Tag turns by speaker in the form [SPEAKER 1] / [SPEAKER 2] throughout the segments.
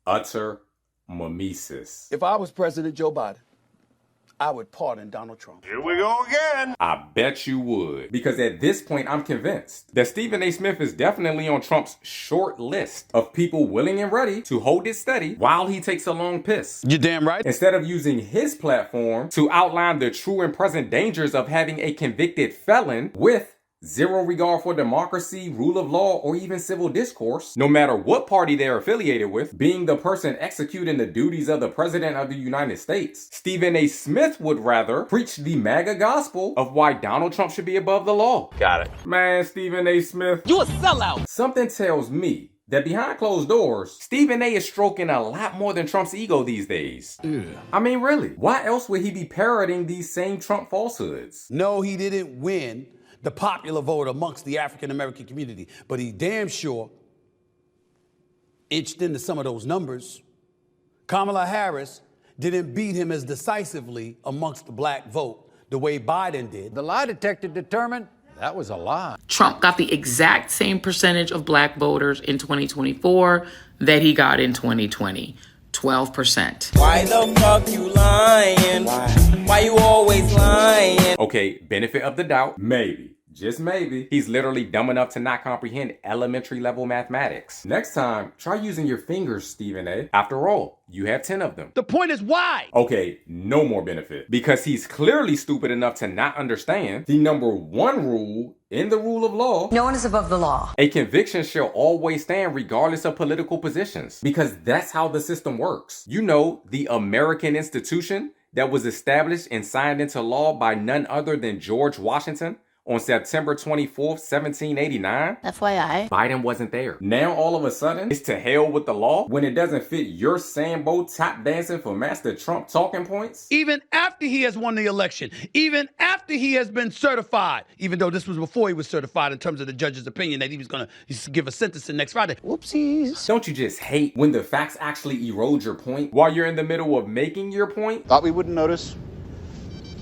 [SPEAKER 1] utter mimesis.
[SPEAKER 2] If I was President Joe Biden, I would pardon Donald Trump.
[SPEAKER 3] Here we go again.
[SPEAKER 1] I bet you would. Because at this point, I'm convinced that Stephen A. Smith is definitely on Trump's short list of people willing and ready to hold it steady while he takes a long piss.
[SPEAKER 2] You damn right.
[SPEAKER 1] Instead of using his platform to outline the true and present dangers of having a convicted felon with zero regard for democracy, rule of law, or even civil discourse, no matter what party they're affiliated with, being the person executing the duties of the President of the United States, Stephen A. Smith would rather preach the MAGA gospel of why Donald Trump should be above the law.
[SPEAKER 3] Got it.
[SPEAKER 1] Man, Stephen A. Smith,
[SPEAKER 2] You a sellout.
[SPEAKER 1] something tells me that behind closed doors, Stephen A. is stroking a lot more than Trump's ego these days.
[SPEAKER 2] Yeah.
[SPEAKER 1] I mean, really, why else would he be parroting these same Trump falsehoods?
[SPEAKER 2] No, he didn't win the popular vote amongst the African-American community, but he damn sure inched into some of those numbers. Kamala Harris didn't beat him as decisively amongst the black vote the way Biden did.
[SPEAKER 4] The lie detector determined that was a lie.
[SPEAKER 5] Trump got the exact same percentage of black voters in 2024 that he got in 2020. 12%.
[SPEAKER 6] Why the fuck you lying? Why you always lying?
[SPEAKER 1] Okay, benefit of the doubt, maybe. Just maybe. He's literally dumb enough to not comprehend elementary level mathematics. Next time, try using your fingers, Stephen A. After all, you have 10 of them.
[SPEAKER 2] The point is why?
[SPEAKER 1] Okay, no more benefit. Because he's clearly stupid enough to not understand the number one rule in the rule of law.
[SPEAKER 7] No one is above the law.
[SPEAKER 1] A conviction shall always stand regardless of political positions. Because that's how the system works. You know, the American institution that was established and signed into law by none other than George Washington on September 24th, 1789.
[SPEAKER 7] FYI.
[SPEAKER 1] Biden wasn't there. Now all of a sudden, it's to hell with the law when it doesn't fit your Sambo tap dancing for Master Trump talking points?
[SPEAKER 2] Even after he has won the election, even after he has been certified, even though this was before he was certified in terms of the judge's opinion that he was going to give a sentencing next Friday. Whoopsies.
[SPEAKER 1] Don't you just hate when the facts actually erode your point while you're in the middle of making your point?
[SPEAKER 3] Thought we wouldn't notice,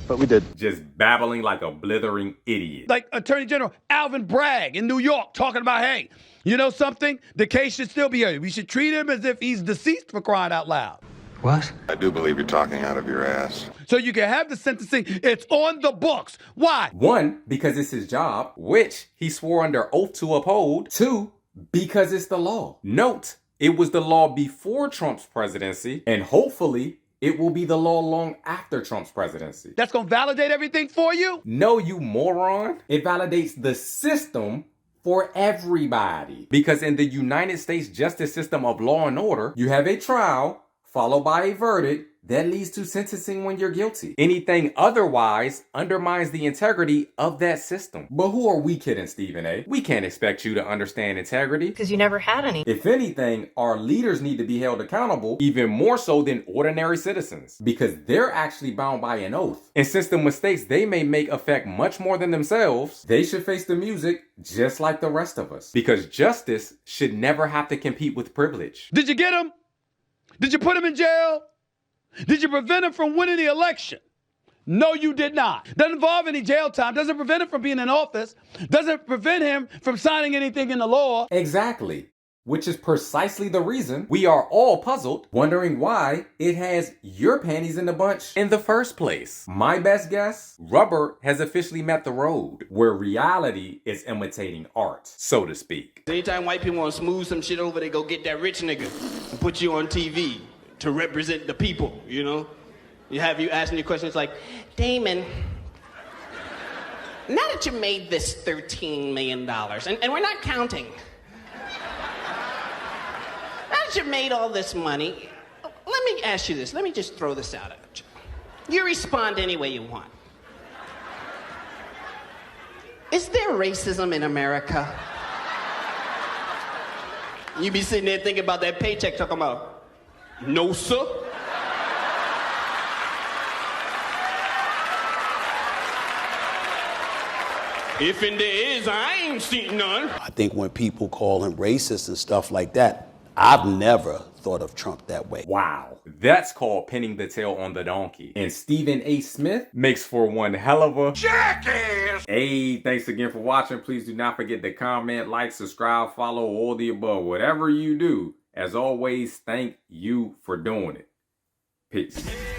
[SPEAKER 3] but we did.
[SPEAKER 1] Just babbling like a blithering idiot.
[SPEAKER 2] Like Attorney General Alvin Bragg in New York talking about, hey, you know something? The case should still be heard. We should treat him as if he's deceased, for crying out loud.
[SPEAKER 4] What?
[SPEAKER 3] I do believe you're talking out of your ass.
[SPEAKER 2] So you can have the sentencing. It's on the books. Why?
[SPEAKER 1] One, because it's his job, which he swore under oath to uphold. Two, because it's the law. Note, it was the law before Trump's presidency, and hopefully it will be the law long after Trump's presidency.
[SPEAKER 2] That's going to validate everything for you?
[SPEAKER 1] No, you moron. It validates the system for everybody. Because in the United States justice system of law and order, you have a trial followed by a verdict that leads to sentencing when you're guilty. Anything otherwise undermines the integrity of that system. But who are we kidding, Stephen A? We can't expect you to understand integrity.
[SPEAKER 7] Because you never had any.
[SPEAKER 1] If anything, our leaders need to be held accountable even more so than ordinary citizens, because they're actually bound by an oath. And since the mistakes they may make affect much more than themselves, they should face the music just like the rest of us. Because justice should never have to compete with privilege.
[SPEAKER 2] Did you get him? Did you put him in jail? Did you prevent him from winning the election? No, you did not. Doesn't involve any jail time. Doesn't prevent him from being in office. Doesn't prevent him from signing anything in the law.
[SPEAKER 1] Exactly. Which is precisely the reason we are all puzzled, wondering why it has your panties in the bunch in the first place. My best guess, rubber has officially met the road, where reality is imitating art, so to speak.
[SPEAKER 6] Anytime white people want to smooth some shit over, they go get that rich nigga and put you on TV to represent the people, you know? You have you asking your questions like, Damon, now that you made this $13 million, and we're not counting, now that you made all this money, let me ask you this. Let me just throw this out at you. You respond any way you want. Is there racism in America? You be sitting there thinking about that paycheck, talking about, no, sir. If and there is, I ain't seen none.
[SPEAKER 2] I think when people call him racist and stuff like that, I've never thought of Trump that way.
[SPEAKER 1] Wow, that's called pinning the tail on the donkey. And Stephen A. Smith makes for one hell of a jackass. Hey, thanks again for watching. Please do not forget to comment, like, subscribe, follow, all the above. Whatever you do, As always, thank you for doing it. Peace.